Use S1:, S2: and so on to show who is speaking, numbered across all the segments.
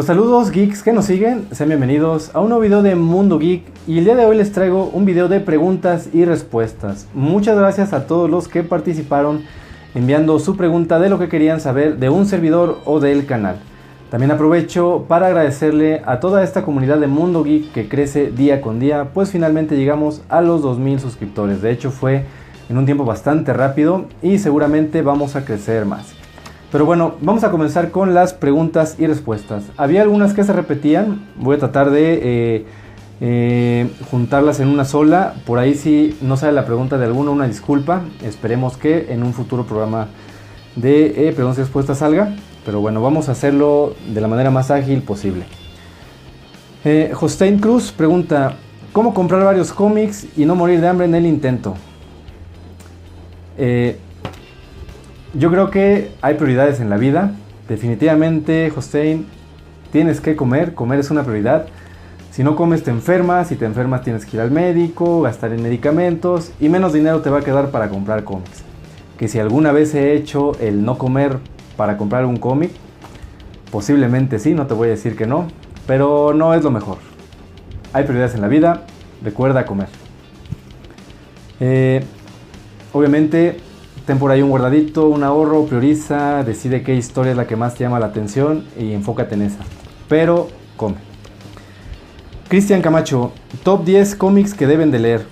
S1: Pues saludos geeks que nos siguen, sean bienvenidos a un nuevo video de Mundo Geek y el día de hoy les traigo un video de preguntas y respuestas. Muchas gracias a todos los que participaron enviando su pregunta de lo que querían saber de un servidor o del canal. También aprovecho para agradecerle a toda esta comunidad de Mundo Geek que crece día con día, pues finalmente llegamos a los 2000 suscriptores. De hecho fue en un tiempo bastante rápido y seguramente vamos a crecer más. Pero bueno, vamos a comenzar con las preguntas y respuestas. Había algunas que se repetían, voy a tratar de juntarlas en una sola. Por ahí si no sale la pregunta de alguno, una disculpa. Esperemos que en un futuro programa de preguntas y respuestas salga. Pero bueno, vamos a hacerlo de la manera más ágil posible. Jostein Cruz pregunta: ¿cómo comprar varios cómics y no morir de hambre en el intento? Yo creo que hay prioridades en la vida. Definitivamente, Jostein, tienes que comer. Comer es una prioridad. Si no comes te enfermas. Si te enfermas tienes que ir al médico, gastar en medicamentos y menos dinero te va a quedar para comprar cómics. Que si alguna vez he hecho el no comer para comprar un cómic, posiblemente sí, no te voy a decir que no, pero no es lo mejor. Hay prioridades en la vida. Recuerda comer. Obviamente, ten por ahí un guardadito, un ahorro, prioriza, decide qué historia es la que más te llama la atención y enfócate en esa. Pero come. Cristian Camacho, top 10 cómics que deben de leer.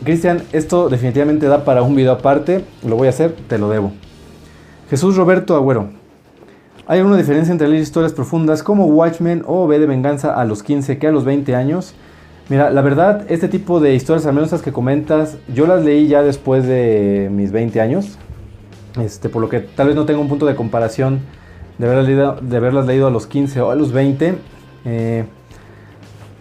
S1: Cristian, esto definitivamente da para un video aparte, lo voy a hacer, te lo debo. Jesús Roberto Agüero, ¿hay alguna diferencia entre leer historias profundas como Watchmen o V de Venganza a los 15 que a los 20 años? Mira, la verdad, este tipo de historias, al menos las que comentas, yo las leí ya después de mis 20 años. Por lo que tal vez no tengo un punto de comparación de haberlas leído a los 15 o a los 20.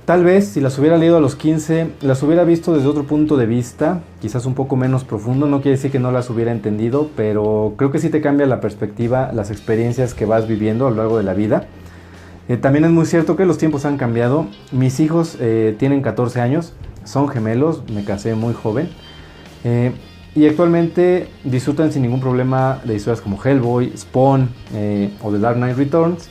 S1: Tal vez si las hubiera leído a los 15, las hubiera visto desde otro punto de vista, quizás un poco menos profundo. No quiere decir que no las hubiera entendido, pero creo que sí te cambia la perspectiva, las experiencias que vas viviendo a lo largo de la vida. También es muy cierto que los tiempos han cambiado. Mis hijos tienen 14 años, son gemelos, me casé muy joven. Y actualmente disfrutan sin ningún problema de historias como Hellboy, Spawn o The Dark Knight Returns.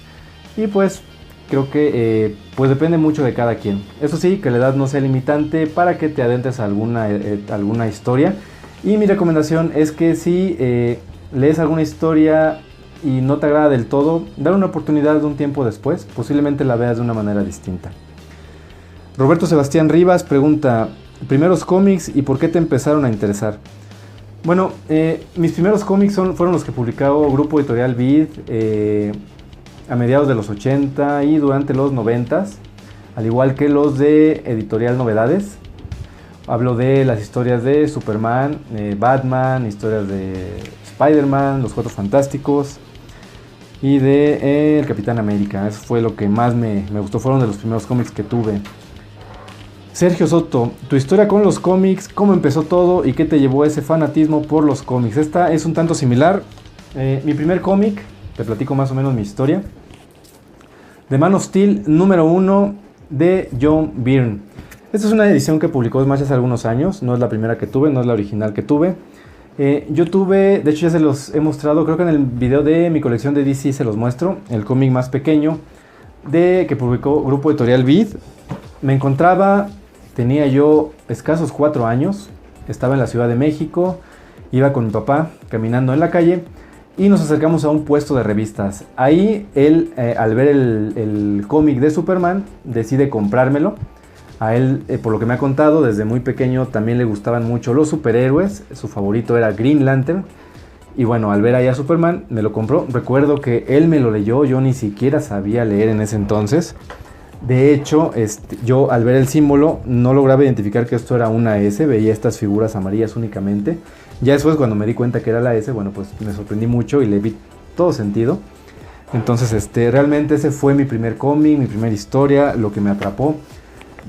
S1: Y pues creo que pues depende mucho de cada quien. Eso sí, que la edad no sea limitante para que te adentres a alguna historia. Y mi recomendación es que si lees alguna historia y no te agrada del todo, dale una oportunidad de un tiempo después, posiblemente la veas de una manera distinta. Roberto Sebastián Rivas pregunta: primeros cómics y por qué te empezaron a interesar. Bueno, mis primeros cómics fueron los que publicó Grupo Editorial Vid a mediados de los 80 y durante los 90, al igual que los de Editorial Novedades. Hablo de las historias de Superman, Batman, historias de Spider-Man, Los Cuatro Fantásticos y de el Capitán América. Eso fue lo que más me gustó, fueron de los primeros cómics que tuve. Sergio Soto, tu historia con los cómics, cómo empezó todo y qué te llevó a ese fanatismo por los cómics. Esta es un tanto similar. Mi primer cómic, te platico más o menos mi historia. The Man of Steel número 1 de John Byrne. Esta es una edición que publicó Smash hace algunos años, no es la primera que tuve, no es la original que tuve. Yo tuve, de hecho ya se los he mostrado, creo que en el video de mi colección de DC se los muestro, el cómic más pequeño que publicó Grupo Editorial Vid. Me encontraba, tenía yo escasos 4 años, estaba en la Ciudad de México, iba con mi papá caminando en la calle y nos acercamos a un puesto de revistas. Ahí él, al ver el cómic de Superman, decide comprármelo. A él, por lo que me ha contado, desde muy pequeño también le gustaban mucho los superhéroes. Su favorito era Green Lantern. Y bueno, al ver ahí a Superman, me lo compró. Recuerdo que él me lo leyó, yo ni siquiera sabía leer en ese entonces. De hecho, yo al ver el símbolo no lograba identificar que esto era una S. Veía estas figuras amarillas únicamente. Ya después, cuando me di cuenta que era la S, bueno, pues me sorprendí mucho y le vi todo sentido. Entonces, realmente ese fue mi primer cómic, mi primera historia, lo que me atrapó.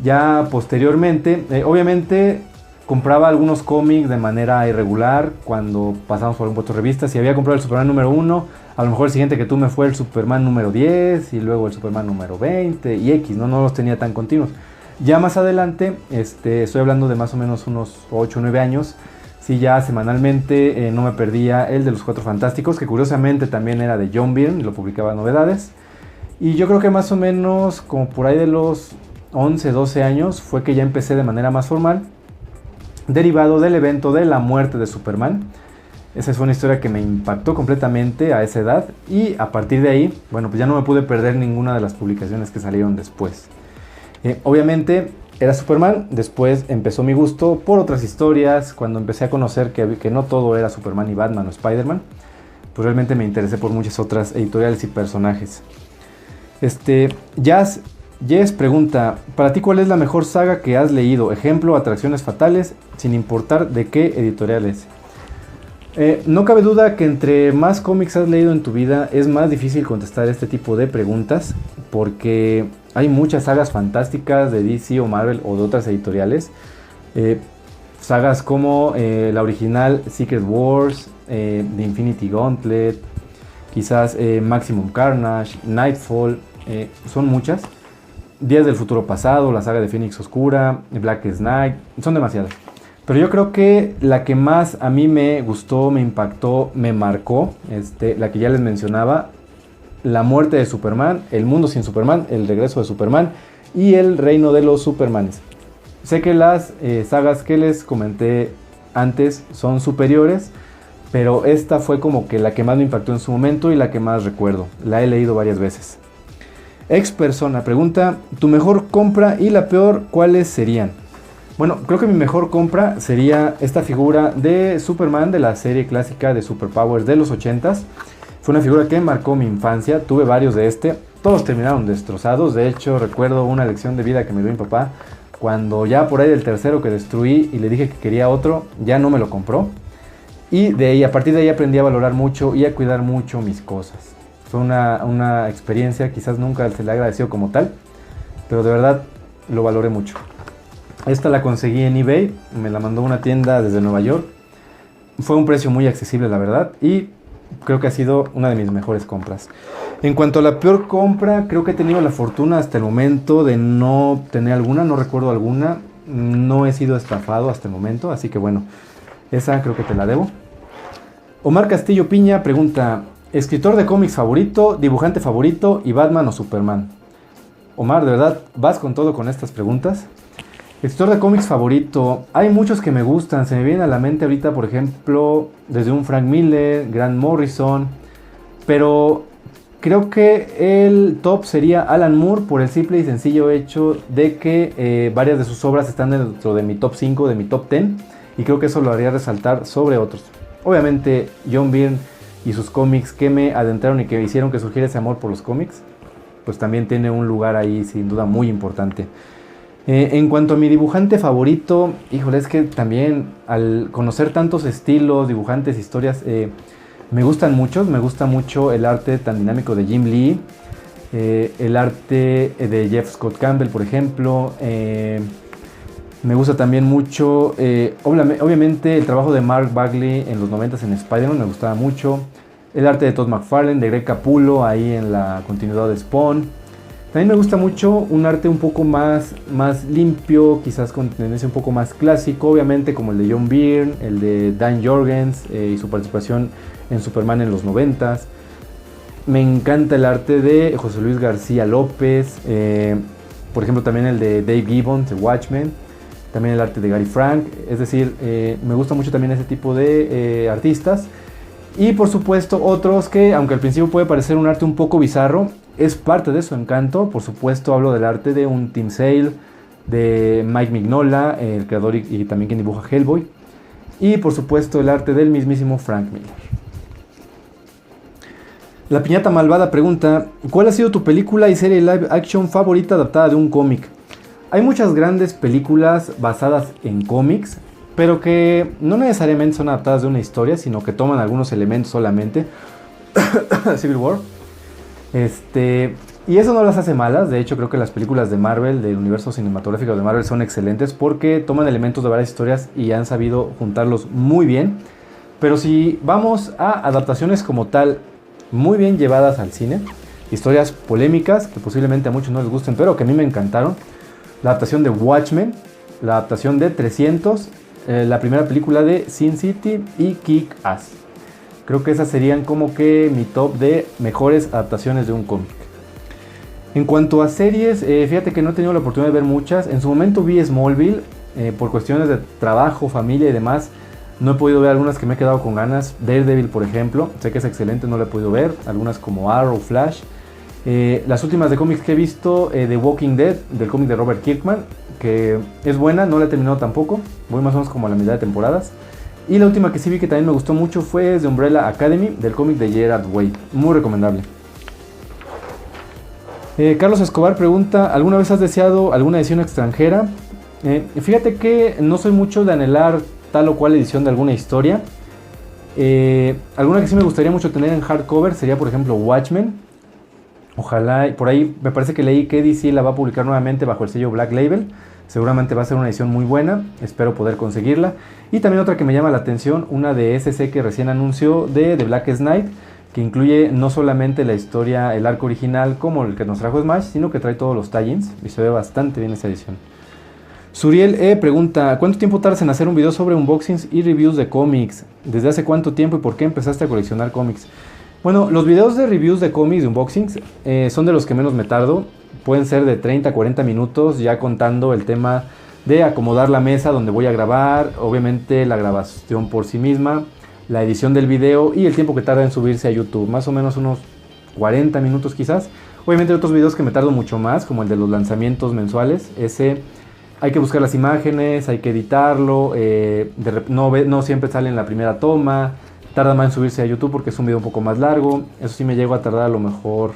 S1: Ya posteriormente, obviamente compraba algunos cómics de manera irregular cuando pasamos por un puesto de revistas. Si había comprado el Superman número 1, a lo mejor el siguiente que tuve fue el Superman número 10 y luego el Superman número 20 y X, no los tenía tan continuos. Ya más adelante, estoy hablando de más o menos unos 8 o 9 años, sí, ya semanalmente no me perdía el de Los Cuatro Fantásticos, que curiosamente también era de John Byrne, lo publicaba Novedades. Y yo creo que más o menos como por ahí de los 11, 12 años fue que ya empecé de manera más formal, derivado del evento de la muerte de Superman. Esa fue una historia que me impactó completamente a esa edad y a partir de ahí, bueno, pues ya no me pude perder ninguna de las publicaciones que salieron después. Obviamente era Superman, después empezó mi gusto por otras historias, cuando empecé a conocer que no todo era Superman y Batman o Spider-Man, pues realmente me interesé por muchas otras editoriales y personajes. Jess pregunta, ¿para ti cuál es la mejor saga que has leído? Ejemplo, Atracciones Fatales, sin importar de qué editorial es. No cabe duda que entre más cómics has leído en tu vida es más difícil contestar este tipo de preguntas porque hay muchas sagas fantásticas de DC o Marvel o de otras editoriales. Sagas como la original Secret Wars, The Infinity Gauntlet, quizás Maximum Carnage, Nightfall, son muchas. Días del Futuro Pasado, la saga de Fénix Oscura, Blackest Night, son demasiadas. Pero yo creo que la que más a mí me gustó, me impactó, me marcó, la que ya les mencionaba, la muerte de Superman, el mundo sin Superman, el regreso de Superman y el reino de los Supermanes. Sé que las sagas que les comenté antes son superiores, pero esta fue como que la que más me impactó en su momento y la que más recuerdo. La he leído varias veces. Ex persona pregunta, ¿tu mejor compra y la peor cuáles serían? Bueno, creo que mi mejor compra sería esta figura de Superman de la serie clásica de Superpowers de los 80s. Fue una figura que marcó mi infancia, tuve varios de todos terminaron destrozados. De hecho, recuerdo una lección de vida que me dio mi papá cuando ya por ahí del tercero que destruí y le dije que quería otro, ya no me lo compró. Y a partir de ahí aprendí a valorar mucho y a cuidar mucho mis cosas. Fue una experiencia, quizás nunca se le ha agradecido como tal, pero de verdad lo valoré mucho. Esta la conseguí en eBay, me la mandó una tienda desde Nueva York. Fue un precio muy accesible, la verdad, y creo que ha sido una de mis mejores compras. En cuanto a la peor compra, creo que he tenido la fortuna hasta el momento de no tener alguna, no recuerdo alguna. No he sido estafado hasta el momento, así que bueno, esa creo que te la debo. Omar Castillo Piña pregunta, escritor de cómics favorito, dibujante favorito y Batman o Superman. Omar, de verdad, vas con todo con estas preguntas. Escritor de cómics favorito, hay muchos que me gustan, se me viene a la mente ahorita, por ejemplo, desde un Frank Miller, Grant Morrison, pero creo que el top sería Alan Moore por el simple y sencillo hecho de que varias de sus obras están dentro de mi top 5, de mi top 10, y creo que eso lo haría resaltar sobre otros. Obviamente John Byrne y sus cómics que me adentraron y que hicieron que surgiera ese amor por los cómics, pues también tiene un lugar ahí sin duda muy importante. En cuanto a mi dibujante favorito, híjole, es que también al conocer tantos estilos, dibujantes, historias, me gustan muchos. Me gusta mucho el arte tan dinámico de Jim Lee, el arte de Jeff Scott Campbell, por ejemplo. Me gusta también mucho, obviamente, el trabajo de Mark Bagley en los 90s en Spider-Man, me gustaba mucho. El arte de Todd McFarlane, de Greg Capullo, ahí en la continuidad de Spawn. También me gusta mucho un arte un poco más limpio, quizás con tendencia un poco más clásico, obviamente como el de John Byrne, el de Dan Jorgens y su participación en Superman en los 90s. Me encanta el arte de José Luis García López, por ejemplo también el de Dave Gibbons, de Watchmen, también el arte de Gary Frank, es decir, me gusta mucho también ese tipo de artistas. Y por supuesto otros que, aunque al principio puede parecer un arte un poco bizarro, es parte de su encanto. Por supuesto hablo del arte de un Tim Sale, de Mike Mignola, el creador y también quien dibuja Hellboy. Y por supuesto el arte del mismísimo Frank Miller. La Piñata Malvada pregunta, ¿cuál ha sido tu película y serie live action favorita adaptada de un cómic? Hay muchas grandes películas basadas en cómics, pero que no necesariamente son adaptadas de una historia, sino que toman algunos elementos solamente. Civil War. Y eso no las hace malas. De hecho, creo que las películas de Marvel, del universo cinematográfico de Marvel, son excelentes porque toman elementos de varias historias y han sabido juntarlos muy bien. Pero si vamos a adaptaciones como tal, muy bien llevadas al cine, historias polémicas que posiblemente a muchos no les gusten, pero que a mí me encantaron. La adaptación de Watchmen, la adaptación de 300, la primera película de Sin City y Kick-Ass. Creo que esas serían como que mi top de mejores adaptaciones de un cómic. En cuanto a series, fíjate que no he tenido la oportunidad de ver muchas. En su momento vi Smallville, por cuestiones de trabajo, familia y demás. No he podido ver algunas que me he quedado con ganas. Daredevil, por ejemplo, sé que es excelente, no la he podido ver. Algunas como Arrow, Flash. Las últimas de cómics que he visto, The Walking Dead, del cómic de Robert Kirkman, que es buena, no la he terminado tampoco. Voy más o menos como a la mitad de temporadas. Y la última que sí vi que también me gustó mucho fue The Umbrella Academy, del cómic de Gerard Way. Muy recomendable. Carlos Escobar pregunta, ¿alguna vez has deseado alguna edición extranjera? Fíjate que no soy mucho de anhelar tal o cual edición de alguna historia. Alguna que sí me gustaría mucho tener en hardcover sería, por ejemplo, Watchmen. Ojalá, por ahí me parece que leí que DC la va a publicar nuevamente bajo el sello Black Label. Seguramente va a ser una edición muy buena, espero poder conseguirla. Y también otra que me llama la atención, una de SC que recién anunció de The Blackest Night, que incluye no solamente la historia, el arco original como el que nos trajo Smash, sino que trae todos los tie-ins y se ve bastante bien esa edición. Suriel pregunta, ¿cuánto tiempo tardas en hacer un video sobre unboxings y reviews de cómics? ¿Desde hace cuánto tiempo y por qué empezaste a coleccionar cómics? Bueno, los videos de reviews de cómics, de unboxings, son de los que menos me tardo. Pueden ser de 30 a 40 minutos, ya contando el tema de acomodar la mesa donde voy a grabar, obviamente la grabación por sí misma, la edición del video y el tiempo que tarda en subirse a YouTube, más o menos unos 40 minutos quizás. Obviamente hay otros videos que me tardo mucho más, como el de los lanzamientos mensuales. Ese hay que buscar las imágenes, hay que editarlo, no siempre sale en la primera toma, tarda más en subirse a YouTube porque es un video un poco más largo. Eso sí me llego a tardar a lo mejor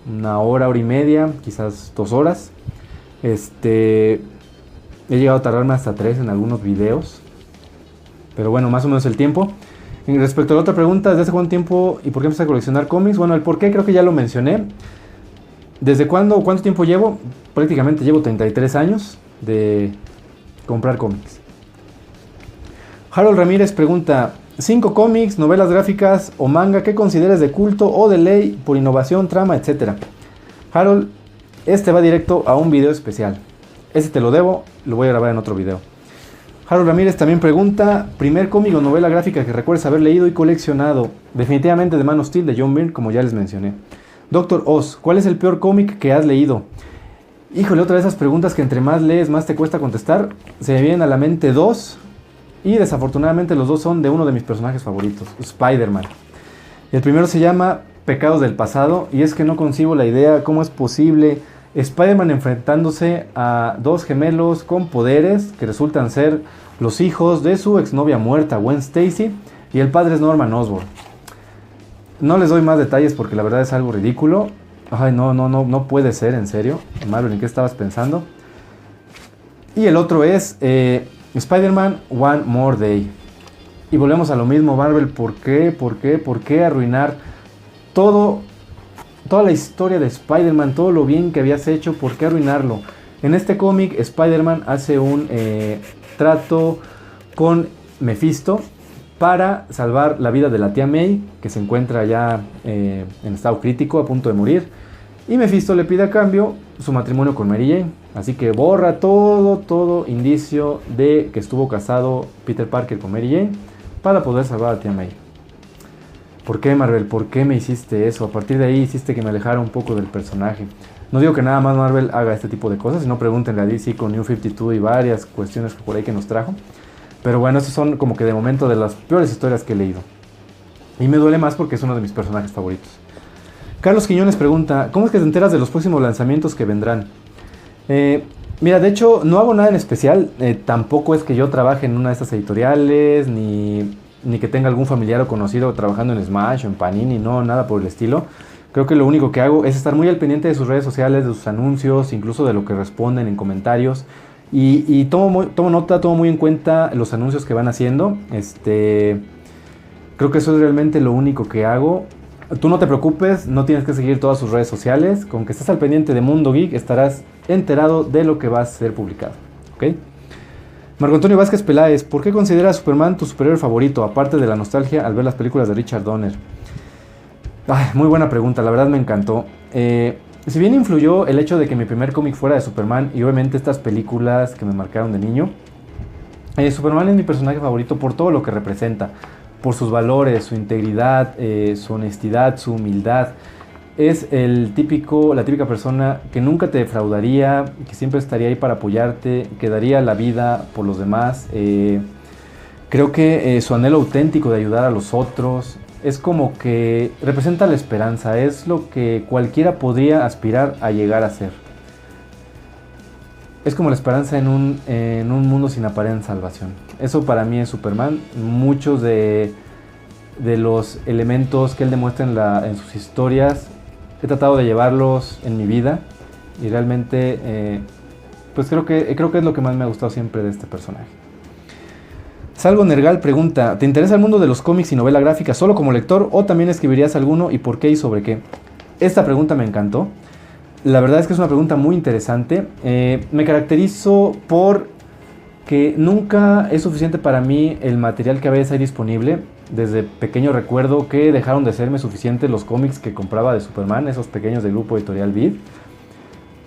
S1: una hora, hora y media, quizás 2 horas. He llegado a tardarme hasta 3 en algunos videos. Pero bueno, más o menos el tiempo. En respecto a la otra pregunta, ¿desde hace cuánto tiempo y por qué empecé a coleccionar cómics? Bueno, el por qué creo que ya lo mencioné. ¿Desde cuándo o cuánto tiempo llevo? Prácticamente llevo 33 años de comprar cómics. Harold Ramírez pregunta, 5 cómics, novelas gráficas o manga que consideres de culto o de ley por innovación, trama, etc. Harold, este va directo a un video especial. Este te lo debo, lo voy a grabar en otro video. Harold Ramírez también pregunta, primer cómic o novela gráfica que recuerdes haber leído y coleccionado. Definitivamente The Man of Steel de John Byrne, como ya les mencioné. Doctor Oz, ¿cuál es el peor cómic que has leído? Híjole, otra de esas preguntas que entre más lees más te cuesta contestar. Se me vienen a la mente 2 y desafortunadamente los 2 son de uno de mis personajes favoritos, Spider-Man. El primero se llama Pecados del Pasado y es que no concibo la idea cómo es posible Spider-Man enfrentándose a 2 gemelos con poderes que resultan ser los hijos de su exnovia muerta, Gwen Stacy, y el padre es Norman Osborn. No les doy más detalles porque la verdad es algo ridículo. Ay, no puede ser, en serio. Marvel, ¿en qué estabas pensando? Y el otro es Spider-Man One More Day. Y volvemos a lo mismo, Marvel, ¿por qué arruinar toda la historia de Spider-Man, todo lo bien que habías hecho? ¿Por qué arruinarlo? En este cómic, Spider-Man hace un trato con Mephisto para salvar la vida de la tía May, que se encuentra ya en estado crítico, a punto de morir. Y Mephisto le pide a cambio su matrimonio con Mary Jane. Así que borra todo indicio de que estuvo casado Peter Parker con Mary Jane para poder salvar a tía May. ¿Por qué, Marvel? ¿Por qué me hiciste eso? A partir de ahí hiciste que me alejara un poco del personaje. No digo que nada más Marvel haga este tipo de cosas, sino pregúntenle a DC con New 52 y varias cuestiones por ahí que nos trajo. Pero bueno, estos son como que de momento de las peores historias que he leído. Y me duele más porque es uno de mis personajes favoritos. Carlos Quiñones pregunta, ¿cómo es que te enteras de los próximos lanzamientos que vendrán? Mira, de hecho no hago nada en especial. Tampoco es que yo trabaje en una de estas editoriales, ni que tenga algún familiar o conocido trabajando en Smash o en Panini, no, nada por el estilo. Creo que lo único que hago es estar muy al pendiente de sus redes sociales, de sus anuncios, incluso de lo que responden en comentarios. Y tomo nota, tomo muy en cuenta los anuncios que van haciendo. Creo que eso es realmente lo único que hago. Tú no te preocupes, no tienes que seguir todas sus redes sociales. Con que estés al pendiente de Mundo Geek estarás enterado de lo que va a ser publicado. ¿Ok? Marco Antonio Vázquez Peláez, ¿por qué consideras a Superman tu superhéroe favorito, aparte de la nostalgia al ver las películas de Richard Donner? Muy buena pregunta, la verdad me encantó. Si bien influyó el hecho de que mi primer cómic fuera de Superman y obviamente estas películas que me marcaron de niño, Superman es mi personaje favorito por todo lo que representa, por sus valores, su integridad, su honestidad, su humildad. es la típica persona que nunca te defraudaría, que siempre estaría ahí para apoyarte, que daría la vida por los demás. Creo que su anhelo auténtico de ayudar a los otros es como que representa la esperanza, es lo que cualquiera podría aspirar a llegar a ser. Es como la esperanza en un mundo sin aparente salvación. Eso para mí es Superman. Muchos de los elementos que él demuestra en sus historias he tratado de llevarlos en mi vida y realmente pues creo que es lo que más me ha gustado siempre de este personaje. Salgo Nergal pregunta, ¿te interesa el mundo de los cómics y novela gráfica solo como lector o también escribirías alguno y por qué y sobre qué? Esta pregunta me encantó. La verdad es que es una pregunta muy interesante. Me caracterizo por que nunca es suficiente para mí el material que a veces hay disponible. Desde pequeño recuerdo que dejaron de serme suficientes los cómics que compraba de Superman, esos pequeños del grupo editorial Vid.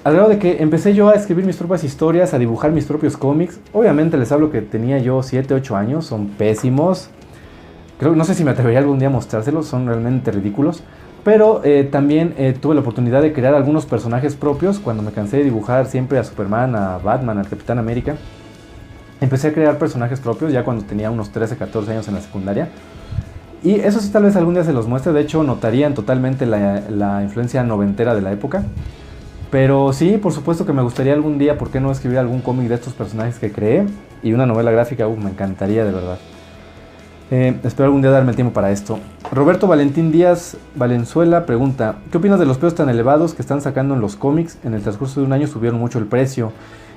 S1: Al grado de que empecé yo a escribir mis propias historias, a dibujar mis propios cómics. Obviamente les hablo que tenía yo 7, 8 años, son pésimos. No sé si me atrevería algún día a mostrárselos, son realmente ridículos. Pero también tuve la oportunidad de crear algunos personajes propios cuando me cansé de dibujar siempre a Superman, a Batman, al Capitán América. Empecé a crear personajes propios ya cuando tenía unos 13, 14 años en la secundaria. Y eso sí tal vez algún día se los muestre, de hecho notarían totalmente la influencia noventera de la época. Pero sí, por supuesto que me gustaría algún día, ¿por qué no escribir algún cómic de estos personajes que creé? Y una novela gráfica, me encantaría de verdad. Espero algún día darme el tiempo para esto. Roberto Valentín Díaz Valenzuela pregunta, ¿qué opinas de los precios tan elevados que están sacando en los cómics? En el transcurso de un año subieron mucho el precio.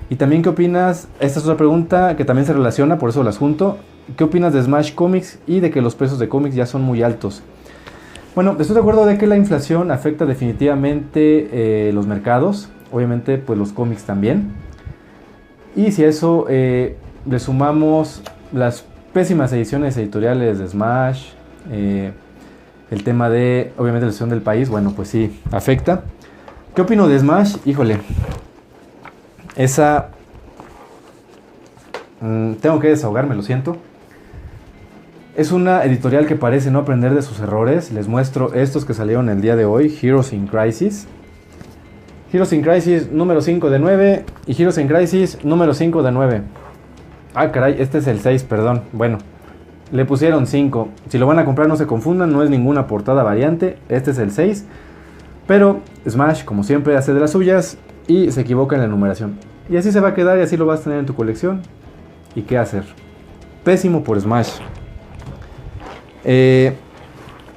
S1: Y también, ¿qué opinas? Esta es otra pregunta que también se relaciona, por eso las junto. ¿Qué opinas de Smash Comics y de que los precios de cómics ya son muy altos? Bueno, estoy de acuerdo de que la inflación afecta definitivamente los mercados, obviamente pues los cómics también. Y si a eso le sumamos las pésimas ediciones editoriales de Smash, el tema de obviamente la situación del país, bueno pues sí, afecta. ¿Qué opino de Smash? Híjole, esa... tengo que desahogarme, lo siento. Es una editorial que parece no aprender de sus errores. Les muestro estos que salieron el día de hoy. Heroes in Crisis. Heroes in Crisis número 5 de 9. Y Heroes in Crisis número 5 de 9. Ah, caray, este es el 6, perdón. Bueno, le pusieron 5. Si lo van a comprar no se confundan, no es ninguna portada variante. Este es el 6. Pero Smash, como siempre, hace de las suyas y se equivoca en la numeración. Y así se va a quedar y así lo vas a tener en tu colección. ¿Y qué hacer? Pésimo por Smash.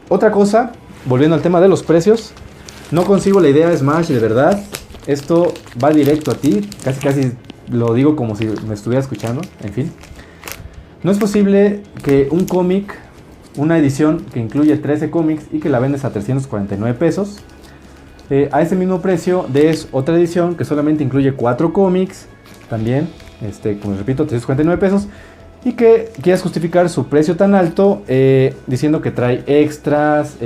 S1: Otra cosa, volviendo al tema de los precios, no consigo la idea de Smash, de verdad. Esto va directo a ti, casi lo digo como si me estuviera escuchando, en fin. No es posible que un cómic, una edición que incluye 13 cómics y que la vendes a 349 pesos, a ese mismo precio des otra edición que solamente incluye 4 cómics, también, como repito, 349 pesos, y que quieras justificar su precio tan alto diciendo que trae extras,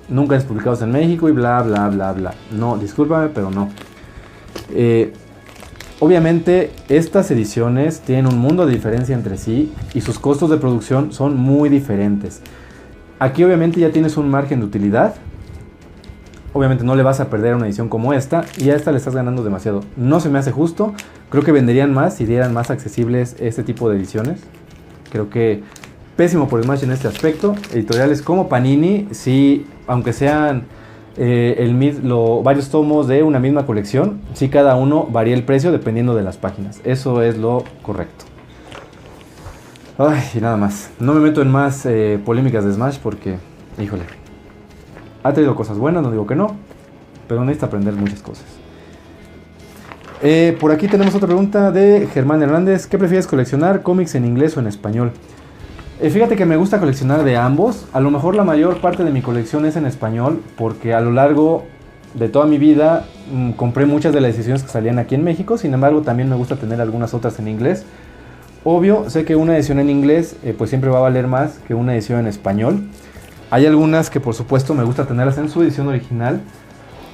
S1: nunca es publicados en México y bla bla bla bla. No, discúlpame, pero no. Obviamente estas ediciones tienen un mundo de diferencia entre sí y sus costos de producción son muy diferentes. Aquí obviamente ya tienes un margen de utilidad. Obviamente no le vas a perder a una edición como esta y a esta le estás ganando demasiado. No se me hace justo. Creo que venderían más si dieran más accesibles este tipo de ediciones. Creo que pésimo por Smash en este aspecto. Editoriales como Panini, sí, aunque sean varios tomos de una misma colección, sí cada uno varía el precio dependiendo de las páginas. Eso es lo correcto. Ay, y nada más. No me meto en más polémicas de Smash porque, híjole, ha traído cosas buenas, no digo que no, pero necesita aprender muchas cosas. Por aquí tenemos otra pregunta de Germán Hernández. ¿Qué prefieres coleccionar, cómics en inglés o en español? Fíjate que me gusta coleccionar de ambos. A lo mejor la mayor parte de mi colección es en español, porque a lo largo de toda mi vida compré muchas de las ediciones que salían aquí en México. Sin embargo, también me gusta tener algunas otras en inglés. Obvio, sé que una edición en inglés pues siempre va a valer más que una edición en español. Hay algunas que por supuesto me gusta tenerlas en su edición original,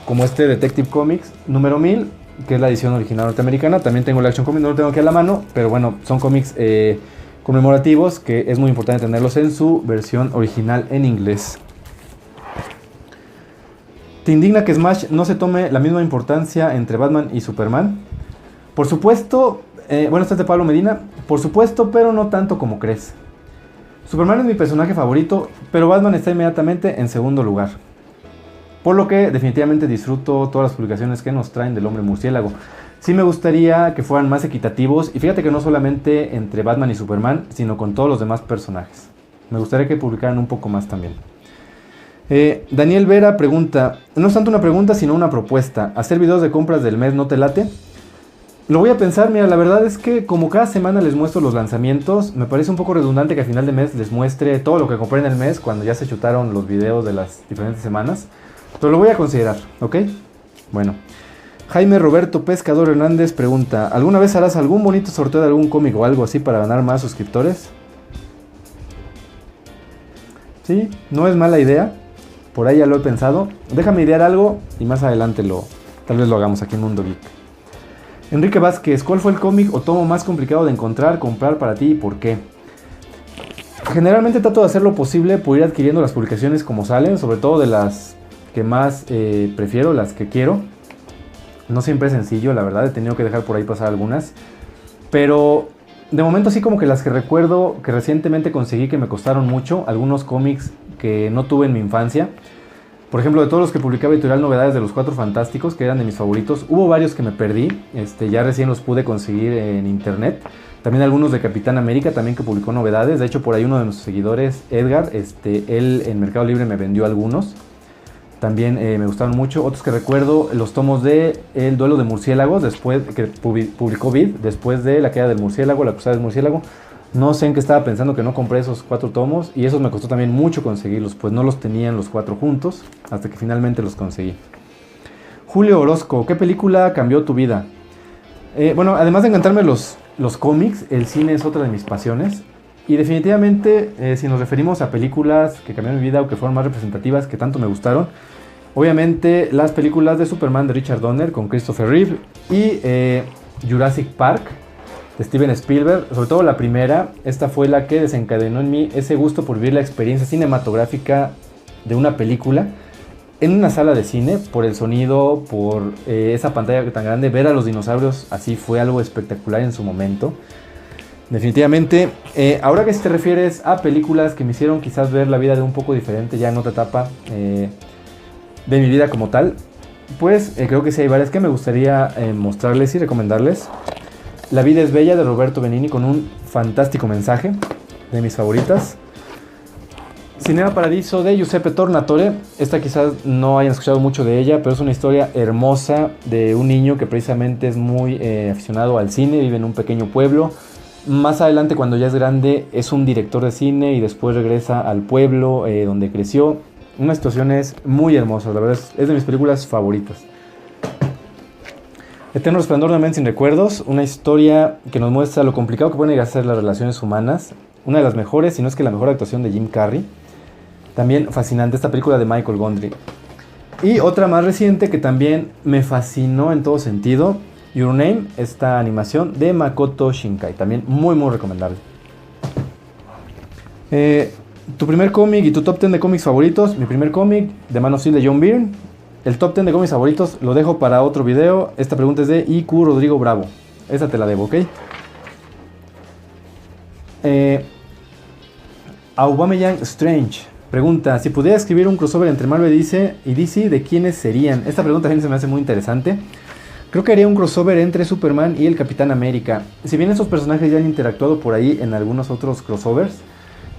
S1: como este Detective Comics número 1000, que es la edición original norteamericana. También tengo el Action Comics, no lo tengo aquí a la mano, pero bueno, son cómics conmemorativos que es muy importante tenerlos en su versión original en inglés. ¿Te indigna que Smash no se tome la misma importancia entre Batman y Superman? Por supuesto, bueno, este es de Pablo Medina. Por supuesto, pero no tanto como crees. Superman es mi personaje favorito, pero Batman está inmediatamente en segundo lugar. Por lo que definitivamente disfruto todas las publicaciones que nos traen del Hombre Murciélago. Sí me gustaría que fueran más equitativos, y fíjate que no solamente entre Batman y Superman, sino con todos los demás personajes. Me gustaría que publicaran un poco más también. Daniel Vera pregunta, no es tanto una pregunta sino una propuesta, ¿hacer videos de compras del mes no te late? Lo voy a pensar. Mira, la verdad es que como cada semana les muestro los lanzamientos, me parece un poco redundante que a final de mes les muestre todo lo que compré en el mes cuando ya se chutaron los videos de las diferentes semanas, pero lo voy a considerar, ¿ok? Bueno, Jaime Roberto Pescador Hernández pregunta, ¿alguna vez harás algún bonito sorteo de algún cómic o algo así para ganar más suscriptores? Sí, no es mala idea. Por ahí ya lo he pensado. Déjame idear algo y más adelante tal vez lo hagamos aquí en Mundo Geek. Enrique Vázquez, ¿cuál fue el cómic o tomo más complicado de encontrar, comprar para ti y por qué? Generalmente trato de hacer lo posible por ir adquiriendo las publicaciones como salen, sobre todo de las que más prefiero, las que quiero. No siempre es sencillo, la verdad, he tenido que dejar por ahí pasar algunas. Pero de momento sí, como que las que recuerdo que recientemente conseguí que me costaron mucho, algunos cómics que no tuve en mi infancia. Por ejemplo, de todos los que publicaba Editorial Novedades de los Cuatro Fantásticos, que eran de mis favoritos, hubo varios que me perdí, ya recién los pude conseguir en internet. También algunos de Capitán América, también que publicó novedades. De hecho, por ahí uno de nuestros seguidores, Edgar, él en Mercado Libre me vendió algunos. También me gustaron mucho. Otros que recuerdo, los tomos de El Duelo de Murciélagos, después que publicó Vid, después de La Caída del Murciélago, La Cruzada del Murciélago. No sé en qué estaba pensando que no compré esos 4 tomos, y esos me costó también mucho conseguirlos, pues no los tenían los 4 juntos, hasta que finalmente los conseguí. Julio Orozco, ¿qué película cambió tu vida? Bueno, además de encantarme los cómics, el cine es otra de mis pasiones. Y definitivamente, si nos referimos a películas que cambiaron mi vida o que fueron más representativas, que tanto me gustaron, obviamente las películas de Superman de Richard Donner con Christopher Reeve y Jurassic Park de Steven Spielberg, sobre todo la primera. Esta fue la que desencadenó en mí ese gusto por vivir la experiencia cinematográfica de una película en una sala de cine, por el sonido, por esa pantalla tan grande. Ver a los dinosaurios así fue algo espectacular en su momento. Definitivamente. Ahora que si te refieres a películas que me hicieron quizás ver la vida de un poco diferente, ya en otra etapa de mi vida como tal, pues creo que sí hay varias que me gustaría mostrarles y recomendarles. La vida es bella de Roberto Benigni, con un fantástico mensaje, de mis favoritas. Cinema Paradiso de Giuseppe Tornatore. Esta quizás no hayan escuchado mucho de ella, pero es una historia hermosa de un niño que precisamente es muy aficionado al cine, vive en un pequeño pueblo. Más adelante, cuando ya es grande, es un director de cine y después regresa al pueblo donde creció. Una situación es muy hermosa, la verdad es de mis películas favoritas. Eterno Resplandor de una mente sin recuerdos, una historia que nos muestra lo complicado que pueden llegar a ser las relaciones humanas. Una de las mejores, si no es que la mejor actuación de Jim Carrey. También fascinante esta película de Michael Gondry. Y otra más reciente que también me fascinó en todo sentido, Your Name, esta animación de Makoto Shinkai, también muy muy recomendable. Tu primer cómic y tu top 10 de cómics favoritos. Mi primer cómic, The Man of Steel de John Byrne. El top 10 de cómics favoritos lo dejo para otro video. Esta pregunta es de IQ Rodrigo Bravo. Esa te la debo, ¿ok? Aubameyang Strange pregunta, si pudiera escribir un crossover entre Marvel y DC, ¿de quiénes serían? Esta pregunta también se me hace muy interesante. Creo que haría un crossover entre Superman y el Capitán América. Si bien esos personajes ya han interactuado por ahí en algunos otros crossovers,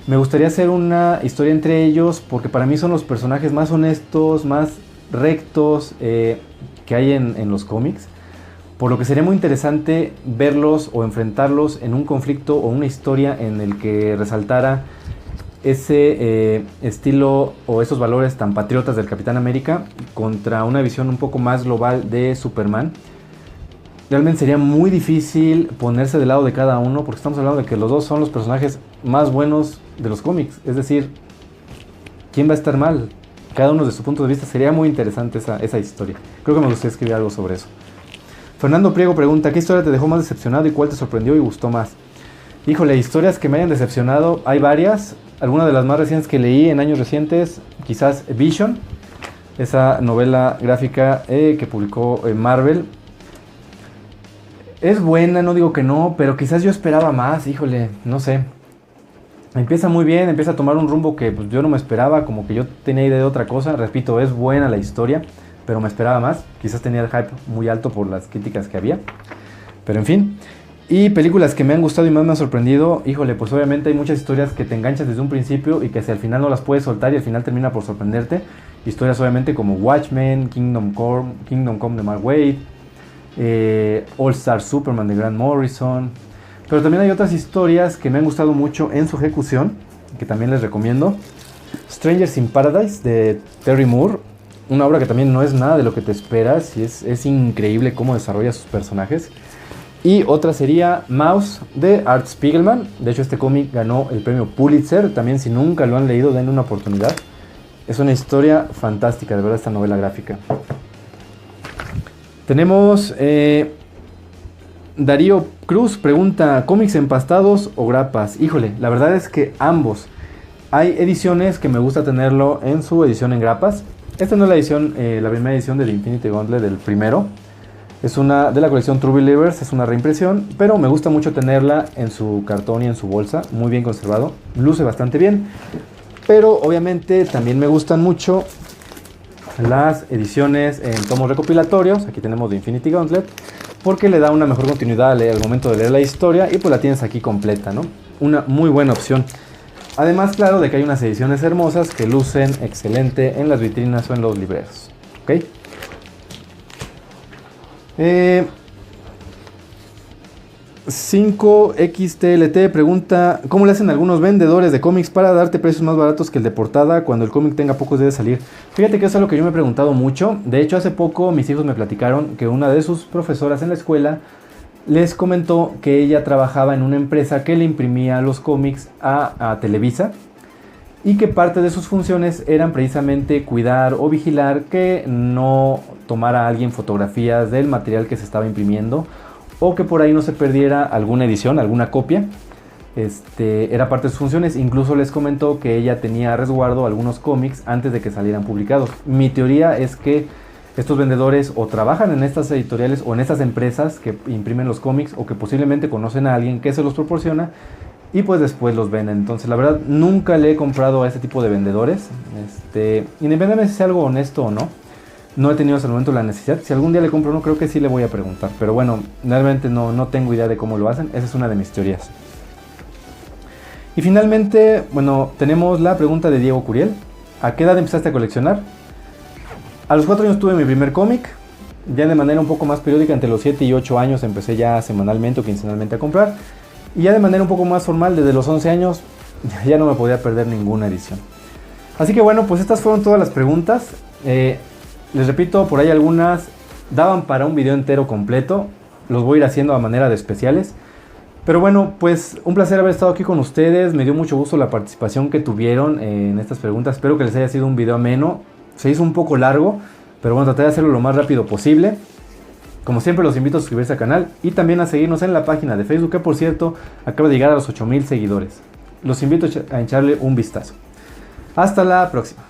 S1: me gustaría hacer una historia entre ellos, porque para mí son los personajes más honestos, más rectos que hay en los cómics. Por lo que sería muy interesante verlos o enfrentarlos en un conflicto o una historia en el que resaltara ese estilo o esos valores tan patriotas del Capitán América contra una visión un poco más global de Superman. Realmente sería muy difícil ponerse del lado de cada uno, porque estamos hablando de que los dos son los personajes más buenos de los cómics. Es decir, ¿quién va a estar mal? Cada uno de su punto de vista. Sería muy interesante esa historia. Creo que me gustaría escribir algo sobre eso. Fernando Priego pregunta, ¿qué historia te dejó más decepcionado y cuál te sorprendió y gustó más? Híjole, historias que me hayan decepcionado, hay varias. Algunas de las más recientes que leí en años recientes, quizás Vision. esa novela gráfica que publicó Marvel. Es buena, no digo que no, pero quizás yo esperaba más, híjole, no sé. Empieza muy bien, empieza a tomar un rumbo que pues, yo no me esperaba, como que yo tenía idea de otra cosa. Repito, es buena la historia, pero me esperaba más. Quizás tenía el hype muy alto por las críticas que había. Pero en fin. Y películas que me han gustado y más me han sorprendido. Híjole, pues obviamente hay muchas historias que te enganchas desde un principio y que si al final no las puedes soltar y al final termina por sorprenderte. Historias obviamente como Watchmen, Kingdom Come de Mark Waid, All Star Superman de Grant Morrison. Pero también hay otras historias que me han gustado mucho en su ejecución, que también les recomiendo. Strangers in Paradise de Terry Moore, una obra que también no es nada de lo que te esperas y es increíble cómo desarrolla sus personajes. Y otra sería Mouse de Art Spiegelman. De hecho este cómic ganó el premio Pulitzer. También si nunca lo han leído, denle una oportunidad. Es una historia fantástica, de verdad, esta novela gráfica. Tenemos Darío Cruz pregunta, ¿cómics empastados o grapas? Híjole, la verdad es que ambos. Hay ediciones que me gusta tenerlo en su edición en grapas. Esta no es la edición, la primera edición del Infinity Gauntlet del primero. Es una de la colección True Believers, es una reimpresión, pero me gusta mucho tenerla en su cartón y en su bolsa, muy bien conservado, luce bastante bien. Pero obviamente también me gustan mucho las ediciones en tomos recopilatorios. Aquí tenemos de Infinity Gauntlet, porque le da una mejor continuidad al momento de leer la historia y pues la tienes aquí completa, ¿no? Una muy buena opción. Además, claro, de que hay unas ediciones hermosas que lucen excelente en las vitrinas o en los libreros. ¿Ok? 5XTLT pregunta, ¿cómo le hacen algunos vendedores de cómics para darte precios más baratos que el de portada cuando el cómic tenga pocos días de salir? Fíjate que eso es algo que yo me he preguntado mucho. De hecho, hace poco mis hijos me platicaron que una de sus profesoras en la escuela les comentó que ella trabajaba en una empresa que le imprimía los cómics a Televisa y que parte de sus funciones eran precisamente cuidar o vigilar que no tomara alguien fotografías del material que se estaba imprimiendo o que por ahí no se perdiera alguna edición, alguna copia. Era parte de sus funciones. Incluso les comentó que ella tenía a resguardo algunos cómics antes de que salieran publicados. Mi teoría es que estos vendedores o trabajan en estas editoriales o en estas empresas que imprimen los cómics o que posiblemente conocen a alguien que se los proporciona y pues después los venden. Entonces la verdad nunca le he comprado a este tipo de vendedores, independientemente si sea algo honesto o no. No he tenido hasta el momento la necesidad. Si algún día le compro uno, creo que sí le voy a preguntar. Pero bueno, realmente no tengo idea de cómo lo hacen. Esa es una de mis teorías. Y finalmente, bueno, tenemos la pregunta de Diego Curiel. ¿A qué edad empezaste a coleccionar? A los 4 años tuve mi primer cómic. Ya de manera un poco más periódica, entre los 7 y 8 años empecé ya semanalmente o quincenalmente a comprar. Y ya de manera un poco más formal, desde los 11 años, ya no me podía perder ninguna edición. Así que bueno, pues estas fueron todas las preguntas. Les repito, por ahí algunas daban para un video entero completo. Los voy a ir haciendo a manera de especiales. Pero bueno, pues un placer haber estado aquí con ustedes. Me dio mucho gusto la participación que tuvieron en estas preguntas. Espero que les haya sido un video ameno. Se hizo un poco largo, pero bueno, traté de hacerlo lo más rápido posible. Como siempre, los invito a suscribirse al canal y también a seguirnos en la página de Facebook, que por cierto, acaba de llegar a los 8000 seguidores. Los invito a echarle un vistazo. Hasta la próxima.